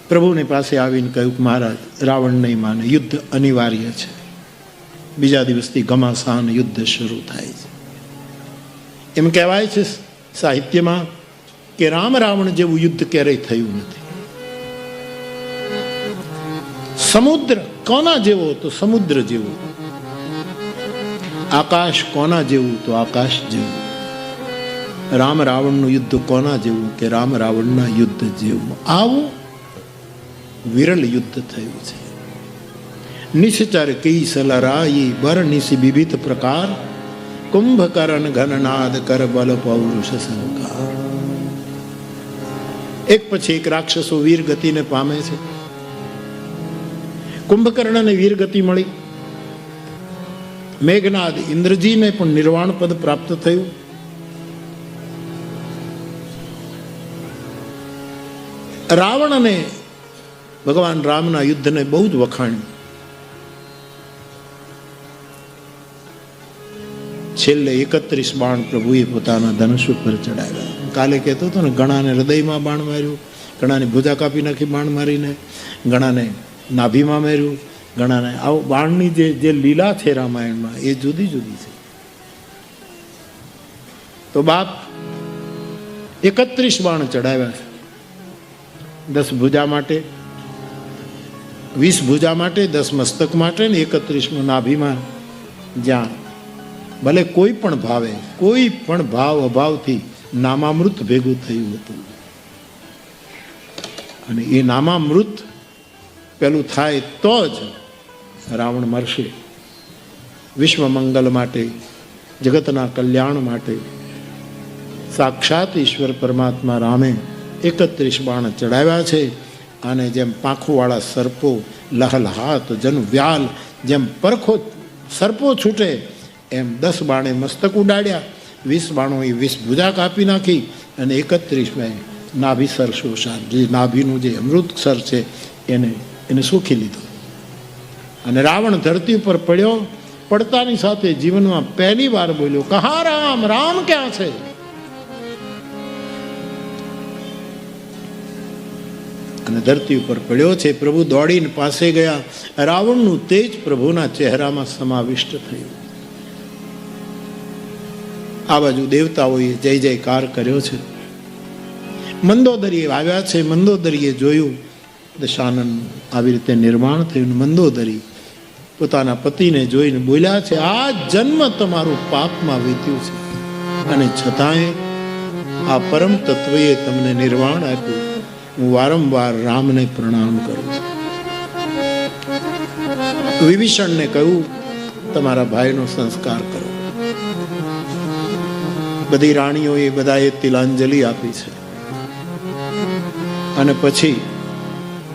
પ્રભુની પાસે આવીને કહ્યું કે મહારાજ રાવણ નહીં માને, યુદ્ધ અનિવાર્ય છે. બીજા દિવસથી ઘમાસાન યુદ્ધ શરૂ થાય છે. એમ કહેવાય છે સાહિત્યમાં કે રામ રાવણ જેવું યુદ્ધ ક્યારેય થયું નથી. સમુદ્ર કોના જેવો તો સમુદ્ર જેવો, આકાશ કોના જેવું તો આકાશ જેવું. રામ રાવણનું યુદ્ધ કોના જેવું કે રામ રાવણના યુદ્ધ જેવું. આવું વિરલ યુદ્ધ થયું છે. નિશ્ચર કી સલરાઈ બર નિશી વિવિધ પ્રકાર, કુંભકર્ણ ઘનનાદ કર બલ પૌરુષ સંકાર. એક પછી એક રાક્ષસો વીર ગતિને પામે છે. કુંભકર્ણને વીર ગતિ મળી. મેઘનાદ ઇન્દ્રજીને પણ નિર્વાણ પદ પ્રાપ્ત થયું. રાવણને ભગવાન રામના યુદ્ધને બહુ જ વખાણ્યું. છેલ્લે 31 બાણ પ્રભુએ પોતાના ધનુષ ઉપર ચડાવ્યા. કાલે કહેતો હતો ને, ઘણાને હૃદયમાં બાણ માર્યું, ઘણાને ભુજા કાપી નાખી બાણ મારીને, ઘણાને નાભીમાં માર્યું, ઘણાને. આવું બાણની જે લીલા છે રામાયણમાં એ જુદી જુદી છે. તો બાપ 31 બાણ ચડાવ્યા છે. 10 ભુજા માટે, 20 ભુજા માટે, 10 મસ્તક માટે ને 31 નાભીમાં. જ્યાં ભલે કોઈ પણ ભાવે, કોઈ પણ ભાવ અભાવથી નામામૃત ભેગું થયું હતું. અને એ નામામૃત પેલું થાય તો જ રાવણ મરશે. વિશ્વ મંગલ માટે, જગતના કલ્યાણ માટે સાક્ષાત ઈશ્વર પરમાત્મા રામે 31 બાણ ચડાવ્યા છે. અને જેમ પાંખોવાળા સર્પો લહલહાત જન વ્યાલ, જેમ પરખો સર્પો છૂટે એમ 10 બાણે મસ્તક ઉડાડ્યા, 20 બાણો એ 20 ભુજા કાપી નાખી, અને 31 નાભી સર શોષા, જે નાભીનું જે અમૃત સર છે એને સૂખી લીધો. અને રાવણ ધરતી ઉપર પડ્યો. પડતાની સાથે જીવનમાં પહેલી વાર બોલ્યો, કહા રામ, રામ ક્યાં છે? અને ધરતી ઉપર પડ્યો છે. પ્રભુ દોડીને પાસે ગયા. રાવણનું તેજ પ્રભુના ચહેરામાં સમાવિષ્ટ થયું. આ બાજુ દેવતાઓએ જય જયકાર કર્યો છે. મંદોદરીએ આવ્યા છે. મંદોદરીએ જોયું દશાનન આવી રીતે નિર્માણ થયું. મંદોદરી પોતાના પતિને જોઈને બોલ્યા છે, આ જન્મ તમારું પાપમાં વીત્યું છે, અને છતાંય આ પરમ તત્વએ તમને નિર્વાણ આપ્યું. હું વારંવાર રામને પ્રણામ કરું છું. વિભીષણને કહ્યું, તમારા ભાઈનો સંસ્કાર કરો. બધી રાણીઓએ બધાએ તિલાંજલિ આપી છે. અને પછી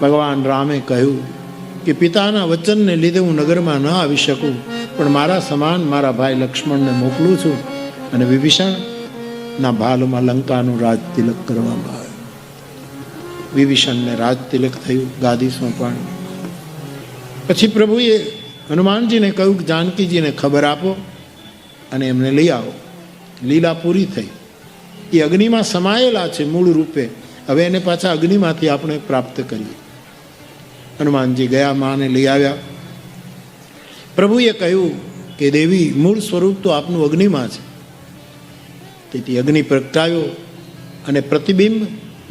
ભગવાન રામે કહ્યું કે પિતાના વચનને લીધે હું નગરમાં ન આવી શકું, પણ મારા સમાન મારા ભાઈ લક્ષ્મણને મોકલું છું. અને વિભીષણના ભાલમાં લંકાનું રાજ તિલક કરવામાં આવ્યું. વિભીષણને રાજ તિલક થયું, ગાદી સોંપાણી. પછી પ્રભુએ હનુમાનજીને કહ્યું કે જાનકીજીને ખબર આપો અને એમને લઈ આવો. લીલા પૂરી થઈ. એ અગ્નિમાં સમાયેલા છે મૂળ રૂપે. હવે એને પાછા અગ્નિમાંથી આપણે પ્રાપ્ત કરીએ. હનુમાનજી ગયા, માને લઈ આવ્યા. પ્રભુએ કહ્યું કે દેવી, મૂળ સ્વરૂપ તો આપનું અગ્નિમાં છે. તેથી અગ્નિ પ્રગટાયો અને પ્રતિબિંબ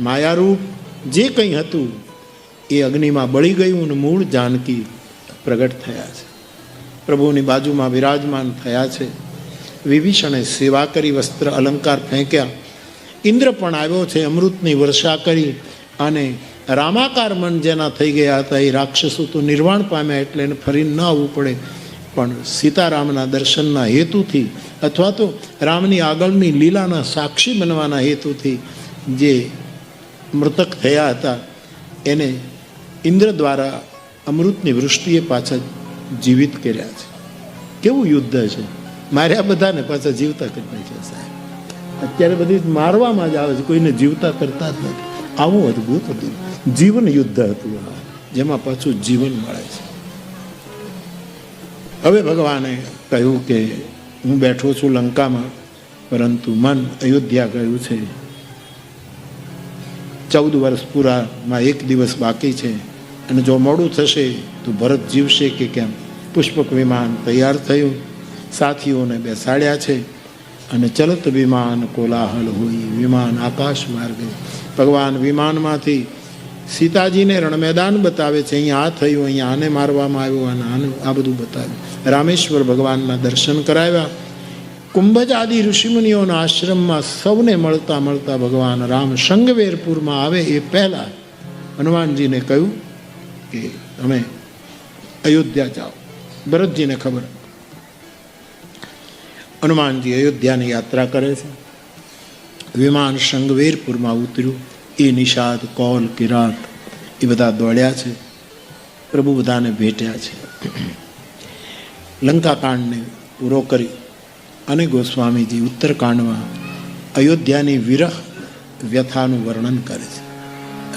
માયારૂપ જે કંઈ હતું એ અગ્નિમાં બળી ગયું અને મૂળ જાનકી પ્રગટ થયા છે. પ્રભુની બાજુમાં વિરાજમાન થયા છે. વિભીષણે સેવા કરી, વસ્ત્ર અલંકાર ફેંક્યા. ઇન્દ્ર પણ આવ્યો છે, અમૃતની વર્ષા કરી. અને રામાકાર મન જેના થઈ ગયા હતા એ રાક્ષસો તો નિર્વાણ પામ્યા, એટલે એને ફરીને ન આવવું પડે. પણ સીતારામના દર્શનના હેતુથી અથવા તો રામની આગળની લીલાના સાક્ષી બનવાના હેતુથી જે મૃતક થયા હતા એને ઇન્દ્ર દ્વારા અમૃતની વૃષ્ટિએ પાછા જીવિત કર્યા છે. કેવું યુદ્ધ છે! માર્યા બધાને પાછા જીવતા કરી નાખ્યા સાહેબ. અત્યારે બધી મારવામાં જ આવે છે, કોઈને જીવતા કરતા જ નથી. આવું અદભુત હતું, જીવન યુદ્ધ હતું જેમાં પાછું જીવન મળે છે. હવે ભગવાને કહ્યું કે હું બેઠો છું લંકામાં, પરંતુ મન અયોધ્યા ગયું છે. 14 વર્ષ પૂરામાં 1 દિવસ બાકી છે, અને જો મોડું થશે તો ભરત જીવશે કે કેમ. પુષ્પક વિમાન તૈયાર થયું, સાથીઓને બેસાડ્યા છે, અને ચલત વિમાન કોલાહલ હોય. વિમાન આકાશ માર્ગે. ભગવાન વિમાનમાંથી સીતાજીને રણમેદાન બતાવે છે. અહીંયા આ થયું, અહીંયા આને મારવામાં આવ્યો, અને આને આ બધું બતાવ્યું. રામેશ્વર ભગવાનના દર્શન કરાવ્યા. કુંભજ આદિ ઋષિમુનિઓના આશ્રમમાં સૌને મળતા મળતા ભગવાન રામ શંગવેરપુરમાં આવે એ પહેલા હનુમાનજીને કહ્યું કે તમે અયોધ્યા જાઓ. ભરતજીને ખબર. હનુમાનજી અયોધ્યાની યાત્રા કરે છે. વિમાન શંગવેરપુરમાં ઉતર્યું. એ નિષાદ, કૌલ, કિરાત એ બધા દોડ્યા છે. પ્રભુ બધાને ભેટ્યા છે. લંકાકાંડને પૂરો કરી અને ગોસ્વામીજી ઉત્તરકાંડમાં અયોધ્યાની વિરહ વ્યથાનું વર્ણન કરે છે.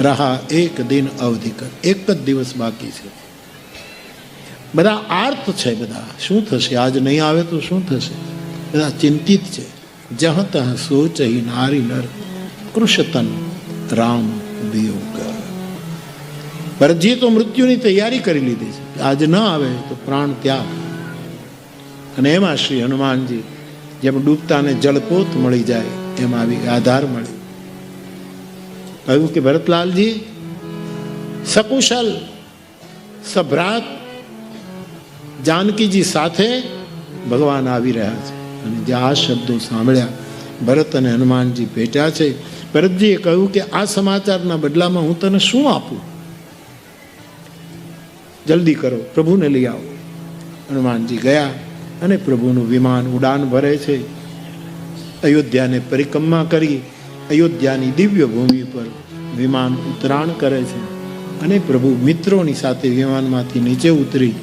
રહા એક દિન અવધિકર. એક જ દિવસ બાકી છે. બધા આર્ત છે. બધા શું થશે, આજ નહીં આવે તો શું થશે? બધા ચિંતિત છે. જહ તહ સોચ હિ નારી નર કૃષતન રામ વિયોગ. ભરતજી તો મૃત્યુની તૈયારી કરી લીધી છે. આજ ન આવે તો પ્રાણ ત્યાગ. અને એમાં શ્રી હનુમાનજી જેમ ડૂબતાને જળપોત મળી જાય એમ આવી આધાર મળી. કહ્યું કે ભરતલાલજી, સકુશલ સભ્રાત જાનકીજી સાથે ભગવાન આવી રહ્યા છે. અને જે આ શબ્દો સાંભળ્યા, ભરત અને હનુમાનજી ભેટ્યા છે. ભરતજીએ કહ્યું કે આ સમાચારના બદલામાં હું તને શું આપું? જલ્દી કરો, પ્રભુને લઈ આવો. હનુમાનજી ગયા અને પ્રભુનું વિમાન ઉડાન ભરે છે. અયોધ્યાને પરિક્રમા કરી અયોધ્યાની દિવ્ય ભૂમિ પર વિમાન ઉતરાણ કરે છે. અને પ્રભુ મિત્રોની સાથે વિમાનમાંથી નીચે ઉતરી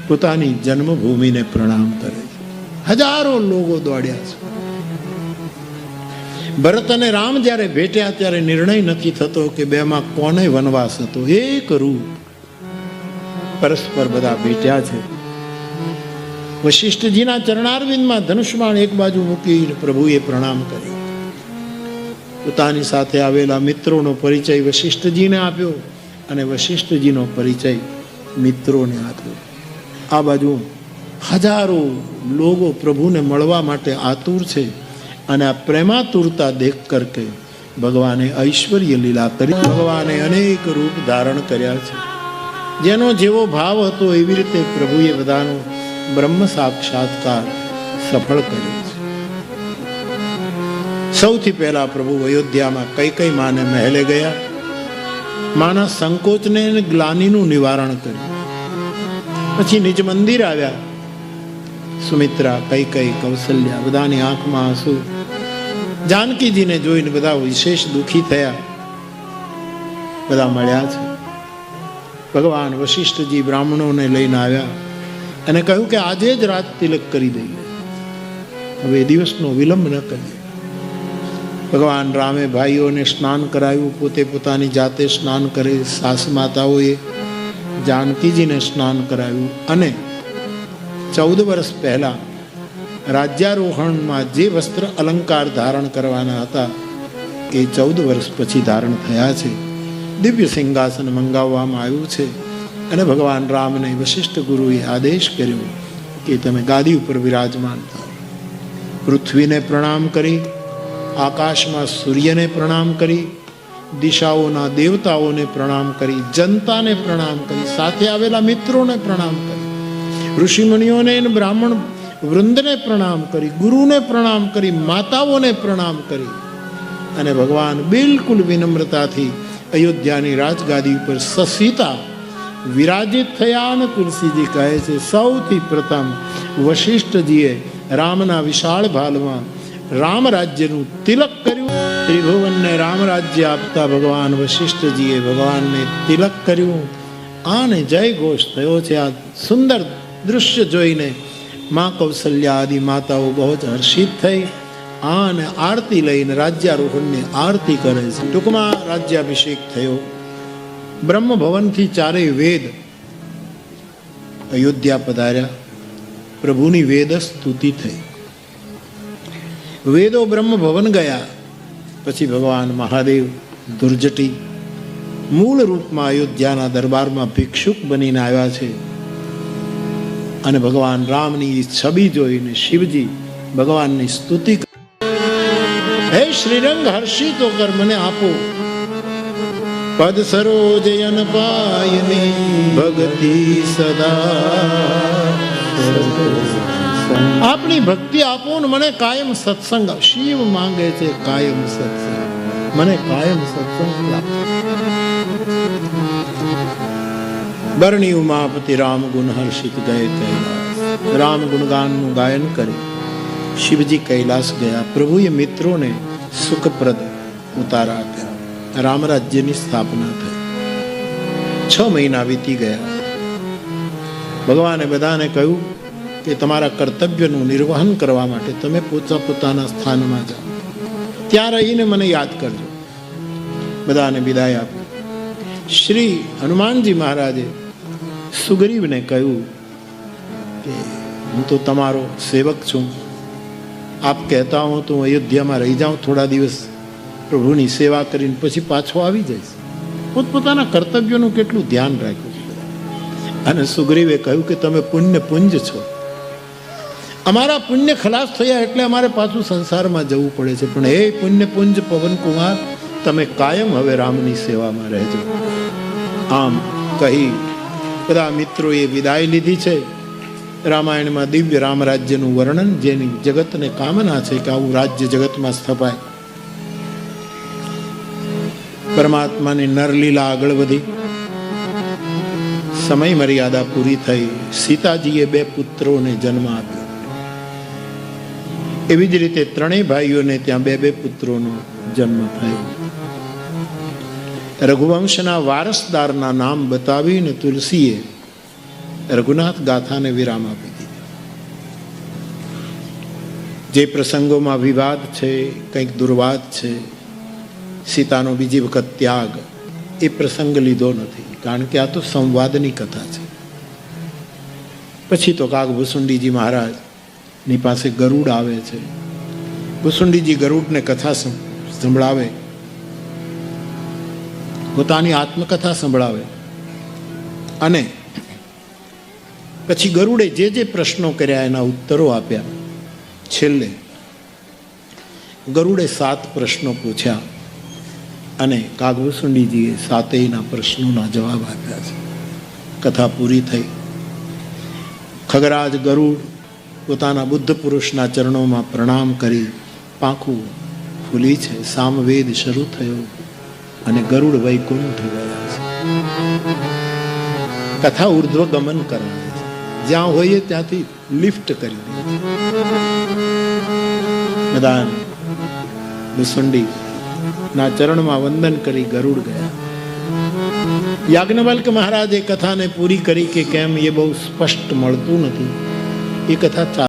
પોતાની જન્મભૂમિને પ્રણામ કરે છે. હજારો લોકો દોડ્યા છે. ભરત અને રામ જ્યારે ભેટ્યા ત્યારે નિર્ણય નથી થતો કે બેમાં કોને વનવાસ હતો. એક રૂપ પરસ્પર બધા ભેટ્યા છે. વશિષ્ઠજીના ચરણારવિંદમાં ધનુષ્યબાણ એક બાજુ મૂકી પ્રભુએ પ્રણામ કર્યો. પોતાની સાથે આવેલા મિત્રોનો પરિચય વશિષ્ઠજીને આપ્યો અને વશિષ્ઠજીનો પરિચય મિત્રોને આપ્યો. આ બાજુ હજારો લોકો પ્રભુને મળવા માટે આતુર છે. અને આ પ્રેમાતુરતા દેખ કરકે ભગવાને ઐશ્વર્ય લીલા કરી. ભગવાને અનેક રૂપ ધારણ કર્યા છે. જેનો જેવો ભાવ હતો એવી રીતે પ્રભુએ બધાનો બ્રહ્મ સાક્ષાત્કાર સફળ કર્યો છે. સૌથી પહેલા પ્રભુ અયોધ્યામાં કઈ માને મહેલે ગયા. માના સંકોચને ગ્લાનીનું નિવારણ કર્યું. પછી નિજ મંદિર આવ્યા. સુમિત્રા, કઈ કૌશલ્યા બધાની આંખમાં આંસુ. જાનકીજીને જોઈને બધા વિશેષ દુઃખી થયા. બધા મળ્યા છે. ભગવાન વશિષ્ઠજી બ્રાહ્મણોને લઈને આવ્યા અને કહ્યું કે આજે જ રાત તિલક કરી દઈએ, હવે દિવસનો વિલંબ ન કરીએ. ભગવાન રામે ભાઈઓને સ્નાન કરાવ્યું. પોતે પોતાની જાતે સ્નાન કરે. સાસ માતાઓએ જાનકીજીને સ્નાન કરાવ્યું. અને 14 વર્ષ પહેલા રાજ્યારોહણમાં જે વસ્ત્ર અલંકાર ધારણ કરવાના હતા એ 14 વર્ષ પછી ધારણ થયા છે. દિવ્ય સિંહાસન મંગાવવામાં આવ્યું છે. અને ભગવાન રામને વશિષ્ઠ ગુરુએ આદેશ કર્યો કે તમે ગાદી ઉપર વિરાજમાન થાઓ. પૃથ્વીને પ્રણામ કરી, આકાશમાં સૂર્યને પ્રણામ કરી, દિશાઓના દેવતાઓને પ્રણામ કરી, જનતાને પ્રણામ કરી, સાથે આવેલા મિત્રોને પ્રણામ કરી, ઋષિમુનિઓને બ્રાહ્મણ વૃંદને પ્રણામ કરી, ગુરુને પ્રણામ કરી, માતાઓને પ્રણામ કરી. અને ભગવાન બિલકુલ વિનમ્રતાથી અયોધ્યાની રાજગાદી ઉપર સસીતા વિરાજિત થયા. અને તુલસીજી કહે છે સૌથી પ્રથમ વશિષ્ઠજીએ રામના વિશાળ ભાલમાં રામ રાજ્યનું તિલક કર્યું. ત્રિભુવનને રામ રાજ્ય આપતા ભગવાન વશિષ્ઠજીએ ભગવાનને તિલક કર્યું. આને જય ઘોષ થયો છે. આ સુંદર દૃશ્ય જોઈને મા કૌશલ્યા આદિ માતાઓ બહુ જ હર્ષિત થઈ. અને આરતી લઈને રાજ્યારોહણની આરતી કરે છે. ટૂંકમાં રાજ્યાભિષેક થયો. બ્રહ્મભવનથી ચારેય વેદ અયોધ્યા પધાર્યા. પ્રભુની વેદ સ્તુતિ થઈ. વેદો બ્રહ્મભવન ગયા. પછી ભગવાન મહાદેવ દુર્જટી મૂળ રૂપમાં અયોધ્યાના દરબારમાં ભિક્ષુક બનીને આવ્યા છે. અને ભગવાન રામની છબી જોઈને શિવજી ભગવાનની સ્તુતિ કરે, હે શ્રીરંગ હર્ષિતો કર, મને આપો પદ સરોજ યન પાયની ભક્તિ સદા. આપની ભક્તિ આપો ને મને કાયમ સત્સંગ. શિવ માંગે છે કાયમ સત્સંગ, મને કાયમ સત્સંગ પ્રાપ્ત. બરણી ઉમાપતિ રામ ગુણ હર્ષિત ગયે કૈલાસ. રામ ગુણગાનનું ગાયન કરે શિવજી કૈલાસ ગયા. પ્રભુએ મિત્રોને સુખપ્રદ ઉતારા આપ્યા. રામ રાજ્યની સ્થાપના થઈ. 6 મહિના વીતી ગયા. ભગવાને બધાને કહ્યું કે તમારા કર્તવ્યનું નિર્વહન કરવા માટે તમે પોતાના સ્થાનમાં જાઓ, ત્યાં રહીને મને યાદ કરજો. બધાને વિદાય આપી. શ્રી હનુમાનજી મહારાજે સુગ્રીવને કહ્યું કે હું તો તમારો સેવક છું, આપ કહેતા હો તો અયોધ્યામાં રહી જાઉં થોડા દિવસ, પ્રભુની સેવા કરીને પછી પાછો આવી જઈશ. પોતપોતાના કર્તવ્યોનું કેટલું ધ્યાન રાખ્યું છે. અને સુગ્રીવે કહ્યું કે તમે પુણ્ય પુંજ છો, અમારા પુણ્ય ખલાસ થયા એટલે અમારે પાછું સંસારમાં જવું પડે છે, પણ એ પુણ્ય પુંજ પવનકુમાર તમે કાયમ હવે રામની સેવામાં રહેજો. આમ કહી બધા મિત્રોએ વિદાય લીધી છે. રામાયણમાં દિવ્ય રામ રાજ્યનું વર્ણન, જેની જગતને કામના છે કે આવું રાજ્ય જગતમાં સ્થપાય. પરમાત્માની નરલીલા આગળ વધી, સમય મર્યાદા પૂરી થઈ. સીતાજીએ 2 પુત્રોને જન્મ આપ્યો. એવી જ રીતે 3 ભાઈઓને ત્યાં 2 પુત્રોનો જન્મ થયો. રઘુવંશના વારસદારના નામ બતાવીને તુલસીએ રઘુનાથ ગાથાને વિરામ આપી દીધી. જે પ્રસંગોમાં વિવાદ છે, કંઈક દુર્વાદ છે, સીતાનો બીજી વખત ત્યાગ, એ પ્રસંગ લીધો નથી, કારણ કે આ તો સંવાદની કથા છે. પછી તો કાગ ભુસુંડીજી મહારાજની પાસે ગરુડ આવે છે. ભુસુંડીજી ગરુડને કથા સંભળાવે, પોતાની આત્મકથા સંભળાવે. અને પછી ગરુડે જે પ્રશ્નો કર્યા એના ઉત્તરો આપ્યા. છેલ્લે ગરુડે 7 પ્રશ્નો પૂછ્યા અને કાગભૂસુંડીજીએ 7 પ્રશ્નોના જવાબ આપ્યા છે. કથા પૂરી થઈ. ખગરાજ ગરુડ પોતાના બુદ્ધ પુરુષના ચરણોમાં પ્રણામ કરી પાંખું ફૂલી છે. સામવેદ શરૂ થયો અને ગરુડ વૈકુંઠ ગયા છે. કથા ઉર્ધ્વ ગમન કરવાની છે. જ્યાં હોઈએ ત્યાંથી લિફ્ટ કરી દે. બધા ભુસુંડી ના ચરણમાં વંદન કરી ગરુડ ગયા. યાજ્ઞવલ્ક મહારાજે કથાને પૂરી કરી કે કેમ એ બહુ સ્પષ્ટ મળતું નથી. એ કથા